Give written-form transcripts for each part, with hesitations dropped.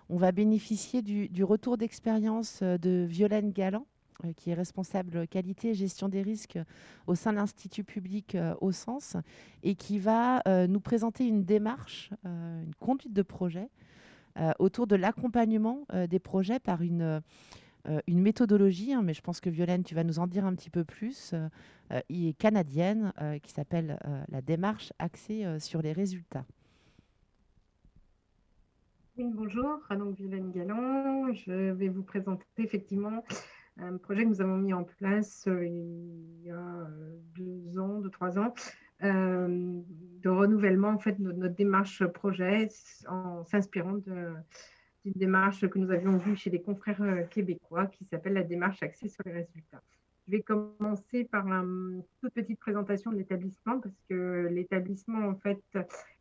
On va bénéficier du retour d'expérience de Violaine Galland, qui est responsable qualité et gestion des risques au sein de l'Institut public au Sens, et qui va nous présenter une démarche, une conduite de projet autour de l'accompagnement des projets par une méthodologie, hein, mais je pense que Violaine, tu vas nous en dire un petit peu plus, est canadienne, qui s'appelle la démarche axée sur les résultats. Oui, bonjour, donc Violaine Galland. Je vais vous présenter effectivement un projet que nous avons mis en place il y a 2 ans, 3 ans, de renouvellement en fait de notre démarche projet en s'inspirant d'une démarche que nous avions vue chez des confrères québécois qui s'appelle la démarche axée sur les résultats. Je vais commencer par une toute petite présentation de l'établissement parce que l'établissement en fait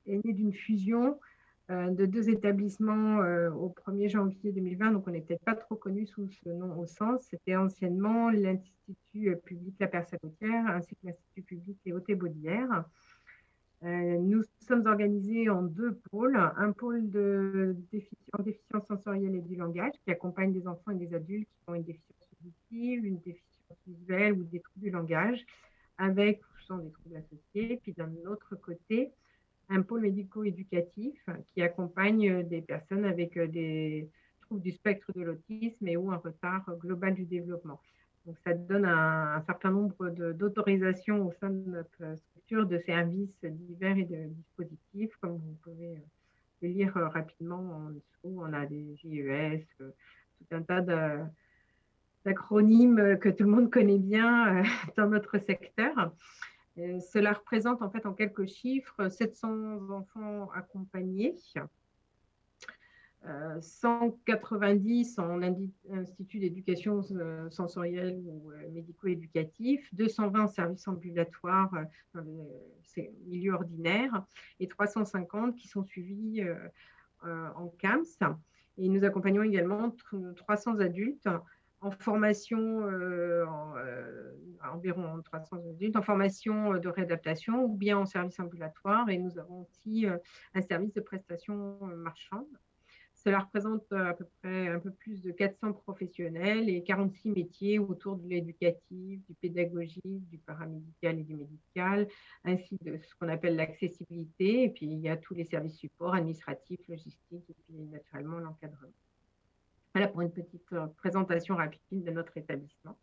est né d'une fusion de 2 établissements au 1er janvier 2020. Donc, on n'est peut-être pas trop connu sous ce nom au sens. C'était anciennement l'Institut public La Persacotière ainsi que l'Institut public Les Hautes-Baudières. Nous sommes organisés en 2 pôles. Un pôle en déficience sensorielle et du langage qui accompagne des enfants et des adultes qui ont une déficience auditive, une déficience visuelle ou des troubles du langage, avec ou sans des troubles associés. Puis d'un autre côté, un pôle médico-éducatif qui accompagne des personnes avec des troubles du spectre de l'autisme et ou un retard global du développement. Donc, ça donne un certain nombre d'autorisations au sein de notre structure de services divers et de dispositifs. Comme vous pouvez le lire rapidement en dessous, on a des JES, tout un tas d'acronymes que tout le monde connaît bien dans notre secteur. Cela représente en fait en quelques chiffres 700 enfants accompagnés, 190 en institut d'éducation sensorielle ou médico-éducatif, 220 en services ambulatoires dans les milieux ordinaires et 350 qui sont suivis en CAMS. Et nous accompagnons également 300 adultes en formation, environ 300 adultes, en formation de réadaptation ou bien en service ambulatoire. Et nous avons aussi un service de prestation marchande. Cela représente à peu près un peu plus de 400 professionnels et 46 métiers autour de l'éducatif, du pédagogique, du paramédical et du médical, ainsi de ce qu'on appelle l'accessibilité. Et puis, il y a tous les services supports administratifs, logistiques et puis naturellement l'encadrement. Voilà pour une petite présentation rapide de notre établissement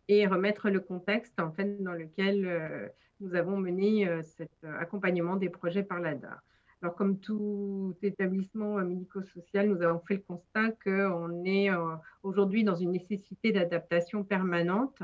et remettre le contexte en fait, dans lequel nous avons mené cet accompagnement des projets par l'ADA. Alors, comme tout établissement médico-social, nous avons fait le constat qu'on est aujourd'hui dans une nécessité d'adaptation permanente,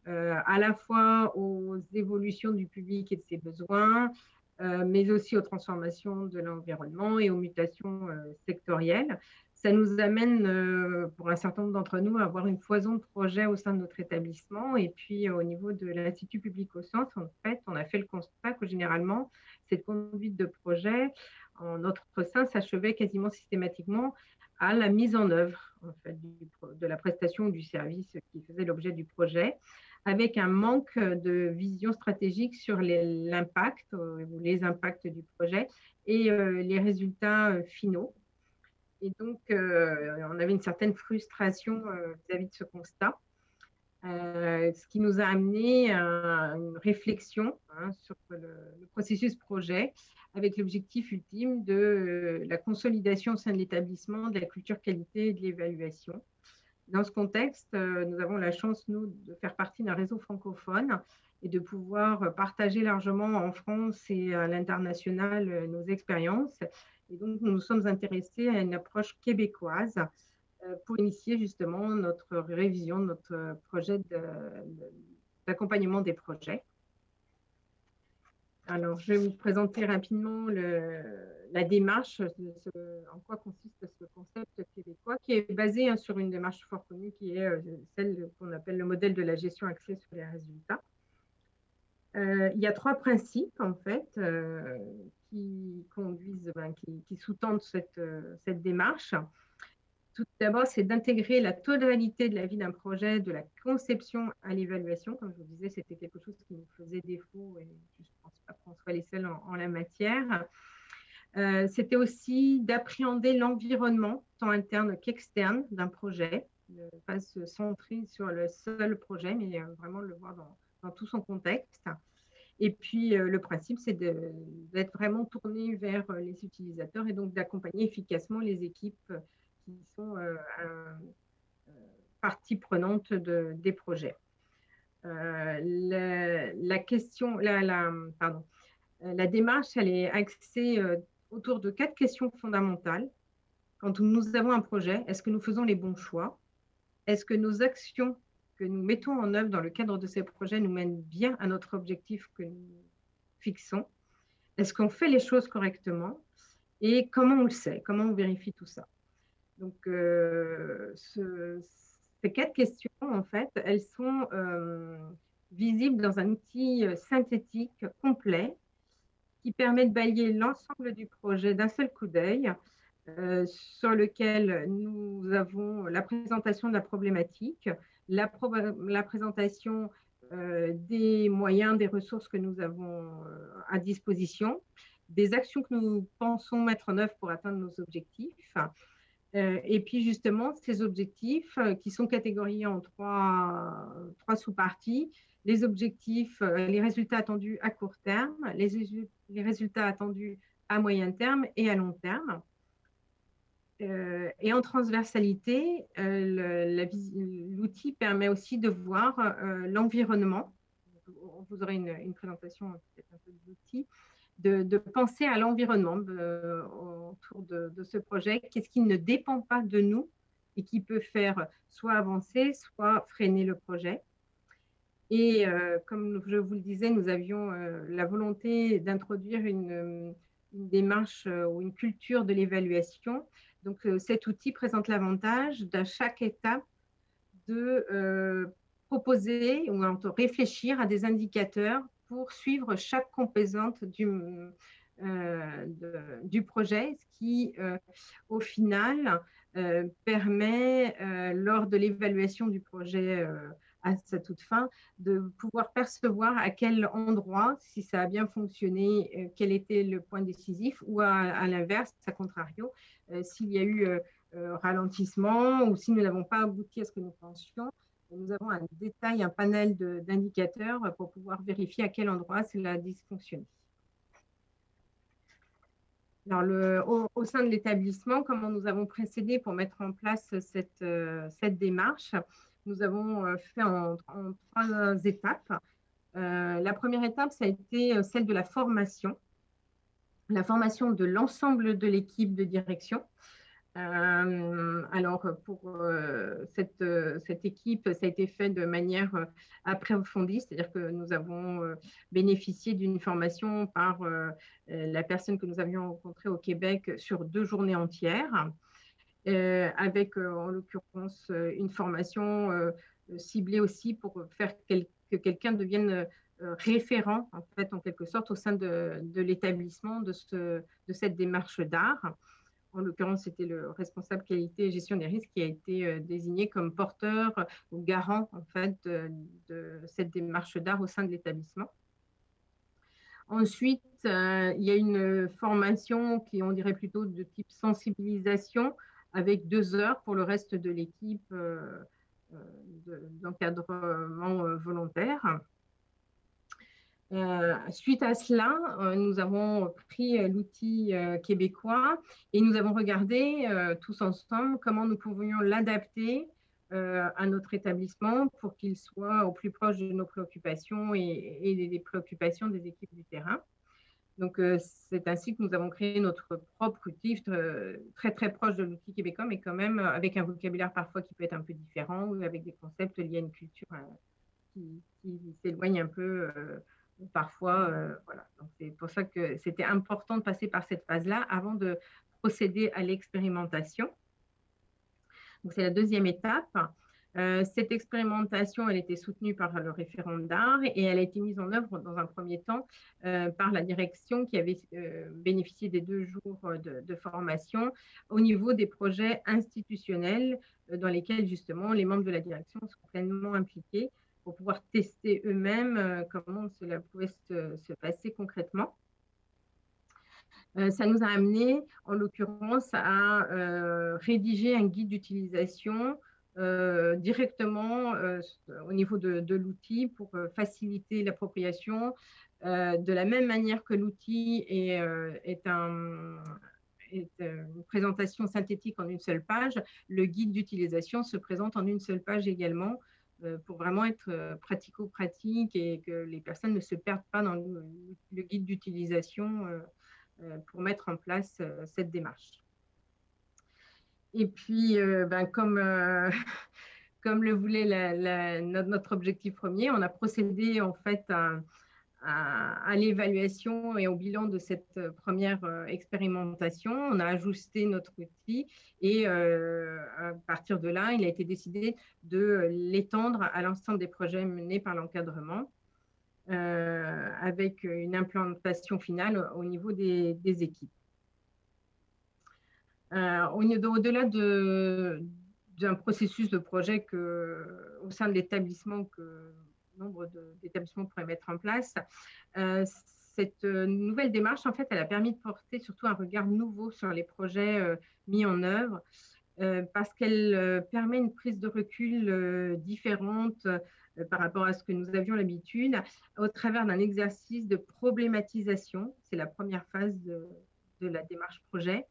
à la fois aux évolutions du public et de ses besoins, mais aussi aux transformations de l'environnement et aux mutations sectorielles. Ça nous amène, pour un certain nombre d'entre nous, à avoir une foison de projets au sein de notre établissement. Et puis, au niveau de l'Institut public au Sens, en fait, on a fait le constat que généralement, cette conduite de projet, en notre sein, s'achevait quasiment systématiquement à la mise en œuvre en fait, de la prestation ou du service qui faisait l'objet du projet, avec un manque de vision stratégique sur l'impact ou les impacts du projet et les résultats finaux. Et donc, on avait une certaine frustration vis-à-vis de ce constat, ce qui nous a amené à une réflexion sur le processus projet, avec l'objectif ultime de la consolidation au sein de l'établissement de la culture qualité et de l'évaluation. Dans ce contexte, nous avons la chance, nous, de faire partie d'un réseau francophone et de pouvoir partager largement en France et à l'international nos expériences. Et donc, nous nous sommes intéressés à une approche québécoise pour initier justement notre révision de notre projet d'accompagnement des projets. Alors, je vais vous présenter rapidement la démarche, en quoi consiste ce concept québécois, qui est basé sur une démarche fort connue, qui est celle qu'on appelle le modèle de la gestion axée sur les résultats. Il y a 3 principes, en fait, qui conduisent, qui sous-tendent cette démarche. Tout d'abord, c'est d'intégrer la totalité de la vie d'un projet, de la conception à l'évaluation. Comme je vous disais, c'était quelque chose qui nous faisait défaut et je ne pense pas qu'on soit les seuls en la matière. C'était aussi d'appréhender l'environnement, tant interne qu'externe, d'un projet, de ne pas se centrer sur le seul projet, mais vraiment le voir dans tout son contexte. Et puis, le principe, c'est d'être vraiment tourné vers les utilisateurs et donc d'accompagner efficacement les équipes qui sont partie prenante des projets. La démarche, elle est axée autour de 4 questions fondamentales. Quand nous avons un projet, est-ce que nous faisons les bons choix? Est-ce que nos actions que nous mettons en œuvre dans le cadre de ces projets nous mènent bien à notre objectif que nous fixons? Est-ce qu'on fait les choses correctement? Et comment on le sait? Comment on vérifie tout ça? Donc, ces 4 questions, en fait, elles sont visibles dans un outil synthétique complet qui permet de balayer l'ensemble du projet d'un seul coup d'œil, sur lequel nous avons la présentation de la problématique, la présentation des moyens, des ressources que nous avons à disposition, des actions que nous pensons mettre en œuvre pour atteindre nos objectifs. Et puis justement, ces objectifs qui sont catégorisés en trois sous-parties, les objectifs, les résultats attendus à court terme, les résultats attendus à moyen terme et à long terme. Et en transversalité, l'outil permet aussi de voir l'environnement. Vous aurez une présentation peut-être un peu de l'outil, de penser à l'environnement autour de ce projet. Qu'est-ce qui ne dépend pas de nous et qui peut faire soit avancer, soit freiner le projet. Et comme je vous le disais, nous avions la volonté d'introduire une démarche ou une culture de l'évaluation. Donc, cet outil présente l'avantage d'à chaque étape de proposer ou de réfléchir à des indicateurs pour suivre chaque composante du projet, ce qui, au final, permet, lors de l'évaluation du projet à sa toute fin, de pouvoir percevoir à quel endroit, si ça a bien fonctionné, quel était le point décisif, ou à l'inverse, à contrario, s'il y a eu ralentissement ou si nous n'avons pas abouti à ce que nous pensions. Nous avons un détail, un panel d'indicateurs pour pouvoir vérifier à quel endroit cela a dysfonctionné. Alors, au sein de l'établissement, comment nous avons procédé pour mettre en place cette démarche? Nous avons fait en 3 étapes. La première étape, ça a été celle de la formation de l'ensemble de l'équipe de direction. Alors, pour cette équipe, ça a été fait de manière approfondie, c'est-à-dire que nous avons bénéficié d'une formation par la personne que nous avions rencontrée au Québec sur 2 journées entières, avec en l'occurrence une formation ciblée aussi pour faire que quelqu'un devienne référent, en fait, en quelque sorte, au sein de l'établissement de cette démarche d'art. En l'occurrence, c'était le responsable qualité et gestion des risques qui a été désigné comme porteur ou garant en fait, de cette démarche d'art au sein de l'établissement. Ensuite, il y a une formation qui, on dirait plutôt de type sensibilisation, avec 2 heures pour le reste de l'équipe d'encadrement volontaire. Suite à cela, nous avons pris l'outil québécois et nous avons regardé tous ensemble comment nous pouvions l'adapter à notre établissement pour qu'il soit au plus proche de nos préoccupations et des préoccupations des équipes du terrain. Donc, c'est ainsi que nous avons créé notre propre outil très, très proche de l'outil québécois, mais quand même avec un vocabulaire parfois qui peut être un peu différent ou avec des concepts liés à une culture qui s'éloigne un peu parfois. Voilà. Donc, c'est pour ça que c'était important de passer par cette phase-là avant de procéder à l'expérimentation. Donc, c'est la deuxième étape. Cette expérimentation, elle était soutenue par le référent d'art et elle a été mise en œuvre dans un premier temps par la direction qui avait bénéficié des 2 jours de formation au niveau des projets institutionnels dans lesquels justement les membres de la direction sont pleinement impliqués pour pouvoir tester eux-mêmes comment cela pouvait se passer concrètement. Ça nous a amené, en l'occurrence, à rédiger un guide d'utilisation directement au niveau de l'outil pour faciliter l'appropriation. De la même manière que l'outil est une présentation synthétique en une seule page, le guide d'utilisation se présente en une seule page également pour vraiment être pratico-pratique et que les personnes ne se perdent pas dans le guide d'utilisation pour mettre en place cette démarche. Et puis, comme le voulait notre objectif premier, on a procédé en fait à l'évaluation et au bilan de cette première expérimentation. On a ajusté notre outil et à partir de là, il a été décidé de l'étendre à l'ensemble des projets menés par l'encadrement avec une implantation finale au niveau des équipes. Au-delà d'un processus de projet au sein de l'établissement que nombre d'établissements pourraient mettre en place, cette nouvelle démarche, en fait, elle a permis de porter surtout un regard nouveau sur les projets mis en œuvre parce qu'elle permet une prise de recul différente par rapport à ce que nous avions l'habitude au travers d'un exercice de problématisation. C'est la première phase de la démarche projet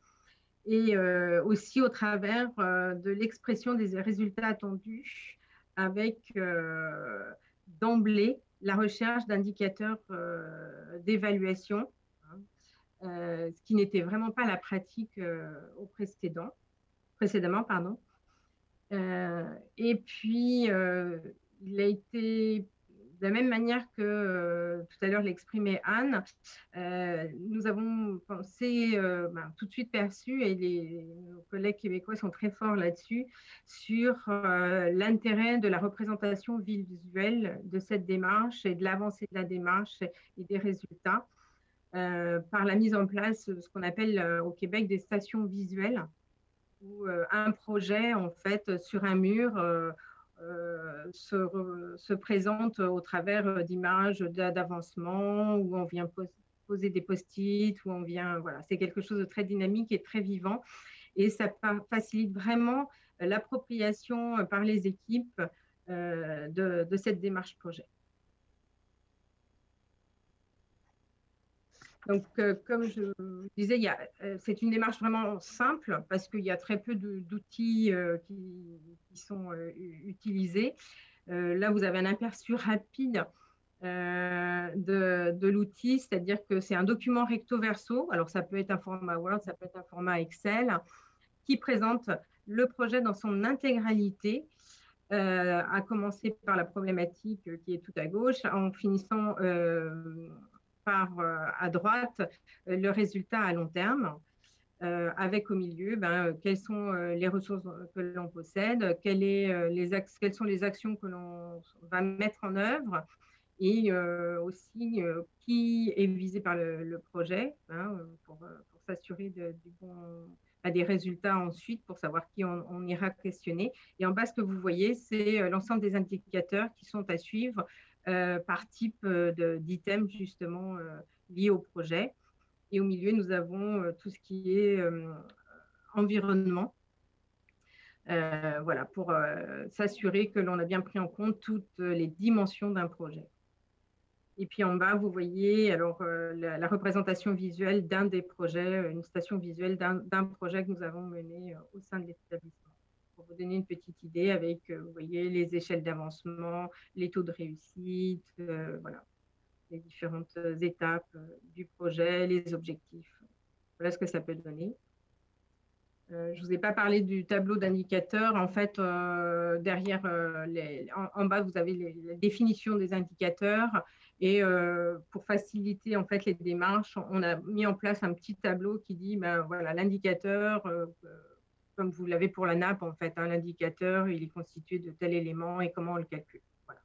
et aussi au travers de l'expression des résultats attendus avec d'emblée la recherche d'indicateurs d'évaluation, hein, ce qui n'était vraiment pas la pratique précédemment. Pardon. Et puis, il a été de la même manière que tout à l'heure l'exprimait Anne, nous avons pensé, tout de suite perçu, et nos collègues québécois sont très forts là-dessus, sur l'intérêt de la représentation visuelle de cette démarche et de l'avancée de la démarche et des résultats par la mise en place de ce qu'on appelle au Québec des stations visuelles, où un projet, en fait, sur un mur, se présente au travers d'images d'avancement, où on vient poser des post-it, où on vient, voilà, c'est quelque chose de très dynamique et très vivant. Et ça facilite vraiment l'appropriation par les équipes de cette démarche projet. Donc, comme je disais, c'est une démarche vraiment simple parce qu'il y a très peu d'outils qui sont utilisés. Là, vous avez un aperçu rapide de l'outil, c'est-à-dire que c'est un document recto-verso. Alors, ça peut être un format Word, ça peut être un format Excel, qui présente le projet dans son intégralité, à commencer par la problématique qui est tout à gauche, en finissant par à droite le résultat à long terme, avec au milieu quelles sont les ressources que l'on possède, quelles sont les actions que l'on va mettre en œuvre et aussi qui est visé par le projet pour s'assurer des résultats ensuite, pour savoir qui on ira questionner. Et en bas, ce que vous voyez, c'est l'ensemble des indicateurs qui sont à suivre par type d'item justement lié au projet. Et au milieu, nous avons tout ce qui est environnement. Voilà, pour s'assurer que l'on a bien pris en compte toutes les dimensions d'un projet. Et puis en bas, vous voyez alors la représentation visuelle d'un des projets, une station visuelle d'un projet que nous avons mené au sein de l'établissement. Pour vous donner une petite idée avec, vous voyez, les échelles d'avancement, les taux de réussite, voilà, les différentes étapes du projet, les objectifs. Voilà ce que ça peut donner. Je ne vous ai pas parlé du tableau d'indicateurs. En fait, derrière, en bas, vous avez la définition des indicateurs. Et pour faciliter en fait les démarches, on a mis en place un petit tableau qui dit, voilà, l'indicateur, comme vous l'avez pour la nappe, en fait, l'indicateur, il est constitué de tel élément et comment on le calcule. Voilà,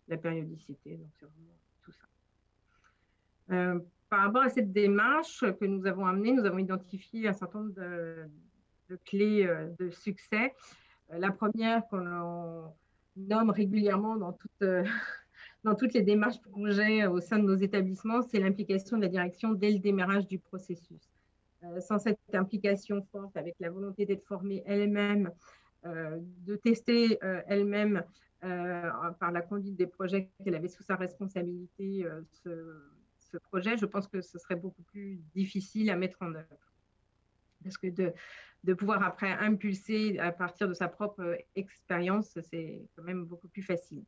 la périodicité, donc c'est vraiment tout ça. Par rapport à cette démarche que nous avons amenée, nous avons identifié un certain nombre de clés de succès. La première qu'on nomme régulièrement dans dans toutes les démarches projets au sein de nos établissements, c'est l'implication de la direction dès le démarrage du processus. Sans cette implication forte, avec la volonté d'être formée elle-même, de tester elle-même par la conduite des projets qu'elle avait sous sa responsabilité ce projet, je pense que ce serait beaucoup plus difficile à mettre en œuvre. Parce que de pouvoir après impulser à partir de sa propre expérience, c'est quand même beaucoup plus facile.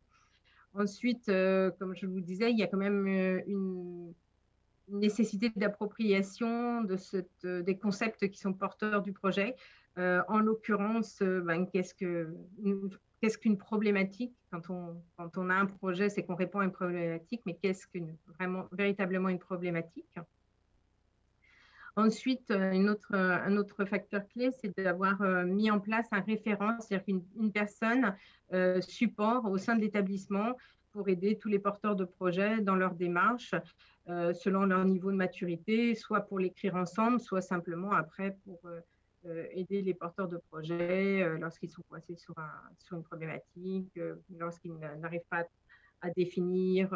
Ensuite, comme je vous disais, il y a quand même une nécessité d'appropriation des concepts qui sont porteurs du projet. En l'occurrence, qu'est-ce qu'une problématique? Quand on a un projet, c'est qu'on répond à une problématique, mais qu'est-ce véritablement une problématique? Ensuite, un autre facteur clé, c'est d'avoir mis en place un référent, c'est-à-dire qu'une personne support au sein de l'établissement pour aider tous les porteurs de projets dans leur démarche, selon leur niveau de maturité, soit pour l'écrire ensemble, soit simplement après pour aider les porteurs de projets lorsqu'ils sont coincés sur une problématique, lorsqu'ils n'arrivent pas à définir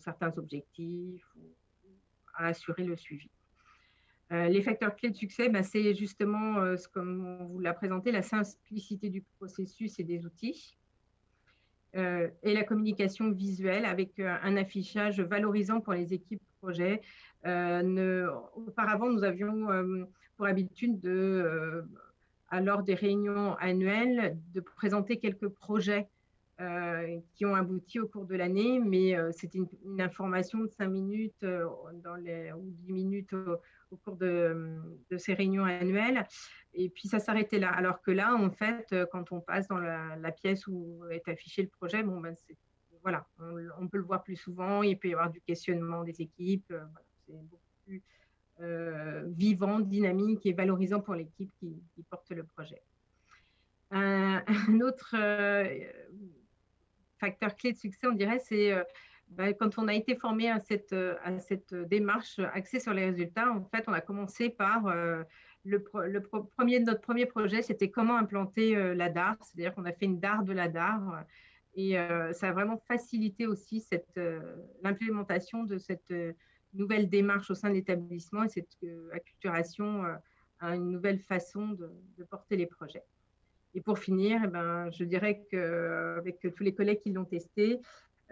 certains objectifs ou à assurer le suivi. Les facteurs clés de succès, c'est justement, comme on vous l'a présenté, la simplicité du processus et des outils, et la communication visuelle avec un affichage valorisant pour les équipes projet. Auparavant, nous avions pour habitude lors des réunions annuelles, de présenter quelques projets qui ont abouti au cours de l'année, mais c'était une information de 5 minutes ou 10 minutes au cours de ces réunions annuelles. Et puis, ça s'arrêtait là. Alors que là, en fait, quand on passe dans la pièce où est affiché le projet, voilà, on peut le voir plus souvent. Il peut y avoir du questionnement des équipes. Voilà, c'est beaucoup plus vivant, dynamique et valorisant pour l'équipe qui porte le projet. Un autre facteur clé de succès, on dirait, c'est quand on a été formé à cette démarche axée sur les résultats. En fait, on a commencé par notre premier projet, c'était comment implanter la DAR, c'est-à-dire qu'on a fait une DAR de la DAR, et ça a vraiment facilité aussi l'implémentation de cette nouvelle démarche au sein de l'établissement et cette acculturation à une nouvelle façon de porter les projets. Et pour finir, je dirais qu'avec tous les collègues qui l'ont testé,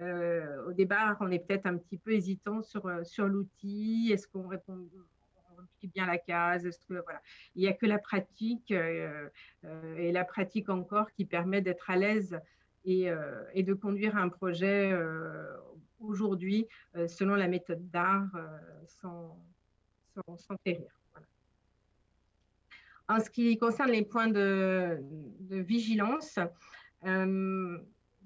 au départ, on est peut-être un petit peu hésitant sur l'outil. Est-ce qu'on remplit bien la case? Voilà. Il n'y a que la pratique et la pratique encore qui permet d'être à l'aise et de conduire un projet aujourd'hui selon la méthode d'art sans périr. En ce qui concerne les points de vigilance,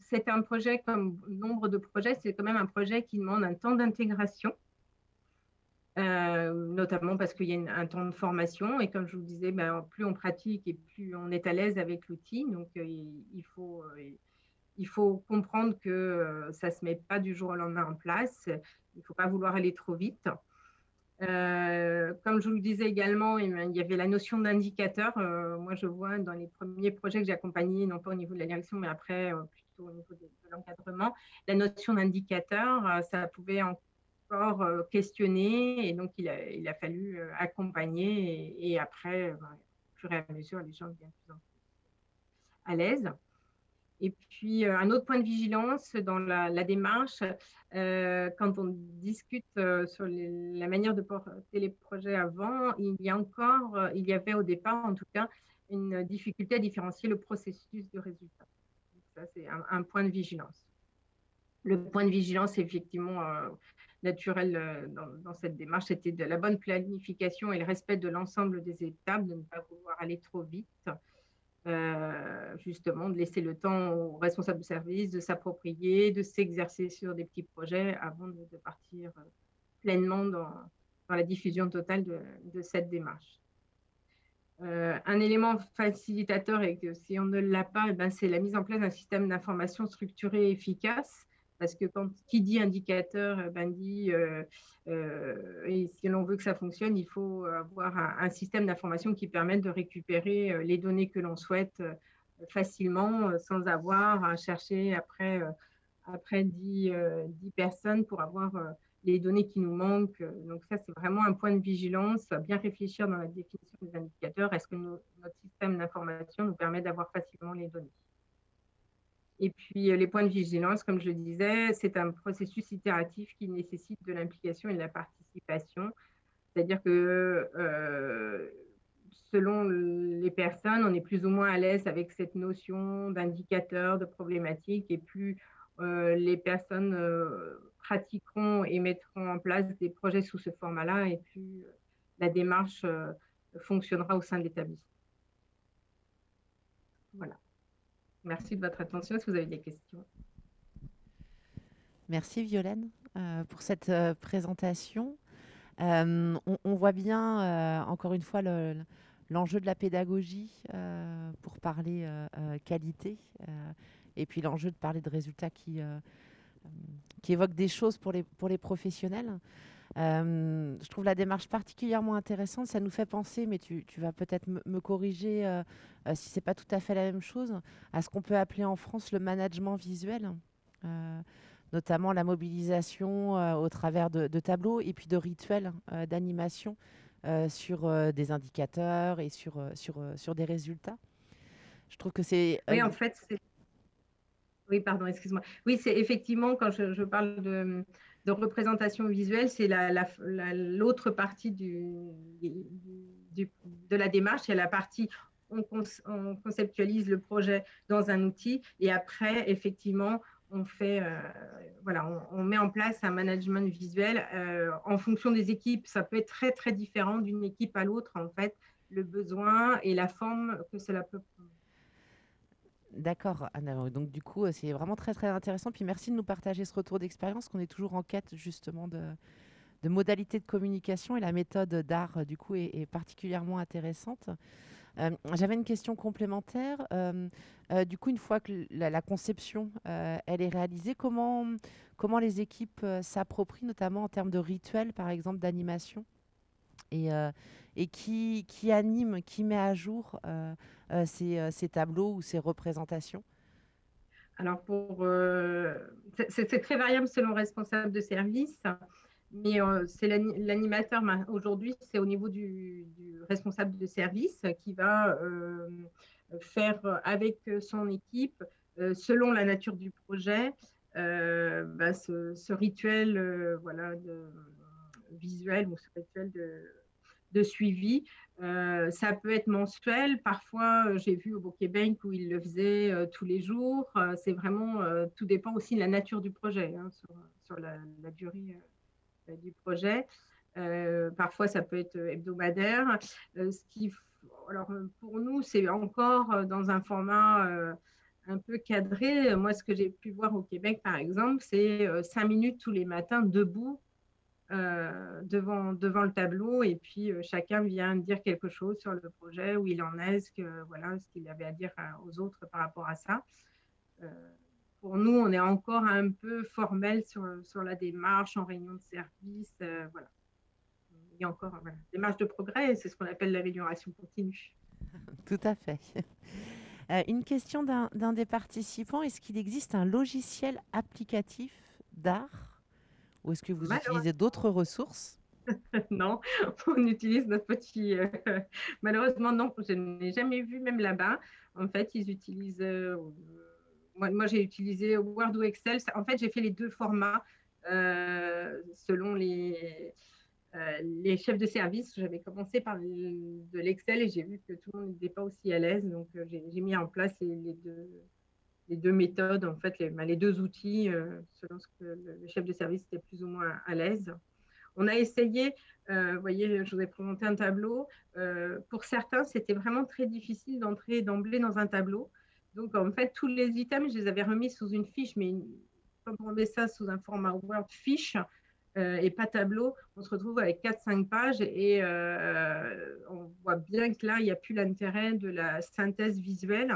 c'est un projet comme nombre de projets, c'est quand même un projet qui demande un temps d'intégration, notamment parce qu'il y a un temps de formation. Et comme je vous disais, plus on pratique et plus on est à l'aise avec l'outil. Donc, il faut comprendre que ça ne se met pas du jour au lendemain en place. Il ne faut pas vouloir aller trop vite. Comme je vous le disais également, il y avait la notion d'indicateur. Moi, je vois dans les premiers projets que j'ai accompagnés, non pas au niveau de la direction, mais après, plutôt au niveau de l'encadrement, la notion d'indicateur, ça pouvait encore questionner. Et donc, il a fallu accompagner. Et après, au fur et à mesure, les gens deviennent plus en plus à l'aise. Et puis, un autre point de vigilance dans la démarche, quand on discute sur la manière de porter les projets avant, il y avait au départ, en tout cas, une difficulté à différencier le processus du résultat. Donc ça, c'est un point de vigilance. Le point de vigilance, effectivement, naturel dans cette démarche, c'était de la bonne planification et le respect de l'ensemble des étapes, de ne pas vouloir aller trop vite. Justement, de laisser le temps aux responsables de service de s'approprier, de s'exercer sur des petits projets avant de partir pleinement dans la diffusion totale de cette démarche. Un élément facilitateur, et que si on ne l'a pas, c'est la mise en place d'un système d'information structuré et efficace. Parce que qui dit indicateur, dit et si l'on veut que ça fonctionne, il faut avoir un système d'information qui permette de récupérer les données que l'on souhaite facilement, sans avoir à chercher après après 10 personnes pour avoir les données qui nous manquent. Donc ça, c'est vraiment un point de vigilance, bien réfléchir dans la définition des indicateurs. Est-ce que notre système d'information nous permet d'avoir facilement les données? Et puis, les points de vigilance, comme je le disais, c'est un processus itératif qui nécessite de l'implication et de la participation. C'est-à-dire que selon les personnes, on est plus ou moins à l'aise avec cette notion d'indicateur, de problématique, et plus les personnes pratiqueront et mettront en place des projets sous ce format-là, et plus la démarche fonctionnera au sein de l'établissement. Voilà. Merci de votre attention. Est-ce que vous avez des questions? Merci Violaine pour cette présentation. On voit bien, encore une fois, l'enjeu de la pédagogie pour parler qualité, et puis l'enjeu de parler de résultats qui évoquent des choses pour les professionnels. Je trouve la démarche particulièrement intéressante. Ça nous fait penser, mais tu vas peut-être me corriger si c'est pas tout à fait la même chose, à ce qu'on peut appeler en France le management visuel. Euh, Notamment la mobilisation au travers de tableaux et puis de rituels d'animation sur des indicateurs et sur des résultats. Je trouve que c'est... Oui, en fait, c'est oui, pardon, excuse-moi. Oui, c'est effectivement, quand je parle de représentation visuelle, c'est l'autre partie de la démarche. Il y a la partie, on conceptualise le projet dans un outil et après, effectivement, on fait, voilà, on met en place un management visuel en fonction des équipes. Ça peut être très, très différent d'une équipe à l'autre, en fait, le besoin et la forme que cela peut prendre. D'accord, Anna. Donc du coup, c'est vraiment très très intéressant. Puis merci de nous partager ce retour d'expérience, qu'on est toujours en quête justement de modalités de communication, et la méthode d'art du coup est particulièrement intéressante. J'avais une question complémentaire. Du coup, une fois que la conception elle est réalisée, comment les équipes s'approprient, notamment en termes de rituels, par exemple d'animation, et, euh, et qui anime, qui met à jour ces tableaux ou ces représentations? Alors, c'est très variable selon le responsable de service, mais c'est l'animateur. Aujourd'hui, c'est au niveau du responsable de service qui va faire avec son équipe, selon la nature du projet, ce rituel voilà, visuel ou ce rituel de suivi. Ça peut être mensuel. Parfois, j'ai vu au Québec où ils le faisaient tous les jours. C'est vraiment, tout dépend aussi de la nature du projet, hein, sur la durée du projet. Parfois, ça peut être hebdomadaire. Alors, pour nous, c'est encore dans un format un peu cadré. Moi, ce que j'ai pu voir au Québec, par exemple, c'est 5 minutes tous les matins debout devant le tableau, et puis chacun vient dire quelque chose sur le projet, où il en est, voilà, ce qu'il avait à dire aux autres par rapport à ça. Euh, pour nous, on est encore un peu formel sur la démarche en réunion de service. Voilà. Il y a encore voilà, des marges de progrès, et c'est ce qu'on appelle l'amélioration continue. Tout à fait. Une question d'un des participants, est-ce qu'il existe un logiciel applicatif d'art, ou est-ce que vous utilisez Malheureusement, d'autres ressources? non, on utilise notre petit. Malheureusement, non, je n'ai jamais vu, même là-bas. En fait, ils utilisent. Moi j'ai utilisé Word ou Excel. En fait, j'ai fait les deux formats selon les chefs de service. J'avais commencé par de l'Excel et j'ai vu que tout le monde n'était pas aussi à l'aise. Donc, j'ai mis en place les deux méthodes, en fait, les deux outils, selon ce que le chef de service était plus ou moins à l'aise. On a essayé, vous voyez, je vous ai présenté un tableau. Pour certains, c'était vraiment très difficile d'entrer d'emblée dans un tableau. Donc, en fait, tous les items, je les avais remis sous une fiche, mais quand on met ça sous un format Word fiche et pas tableau, on se retrouve avec 4-5 pages et on voit bien que là, il n'y a plus l'intérêt de la synthèse visuelle.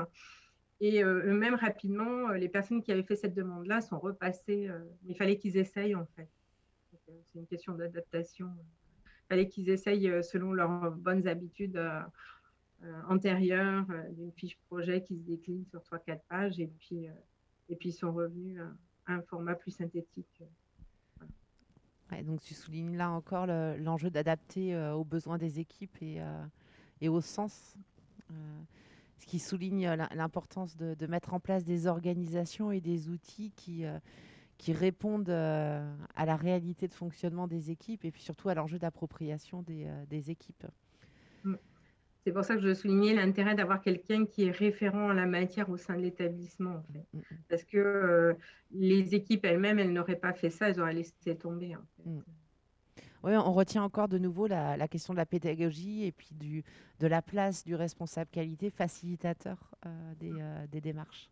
Et eux-mêmes, rapidement, les personnes qui avaient fait cette demande-là sont repassées. Il fallait qu'ils essayent, en fait. C'est une question d'adaptation. Il fallait qu'ils essayent selon leurs bonnes habitudes antérieures d'une fiche projet qui se décline sur 3-4 pages. Et puis ils sont revenus un format plus synthétique. Voilà. Ouais, donc tu soulignes là encore l'enjeu d'adapter aux besoins des équipes et au sens, ce qui souligne l'importance de mettre en place des organisations et des outils qui répondent à la réalité de fonctionnement des équipes et puis surtout à l'enjeu d'appropriation des équipes. Mm. C'est pour ça que je soulignais l'intérêt d'avoir quelqu'un qui est référent en la matière au sein de l'établissement, en fait. Parce que les équipes elles-mêmes, elles n'auraient pas fait ça, elles auraient laissé tomber, en fait. Oui, on retient encore de nouveau la question de la pédagogie et puis de la place du responsable qualité facilitateur des démarches.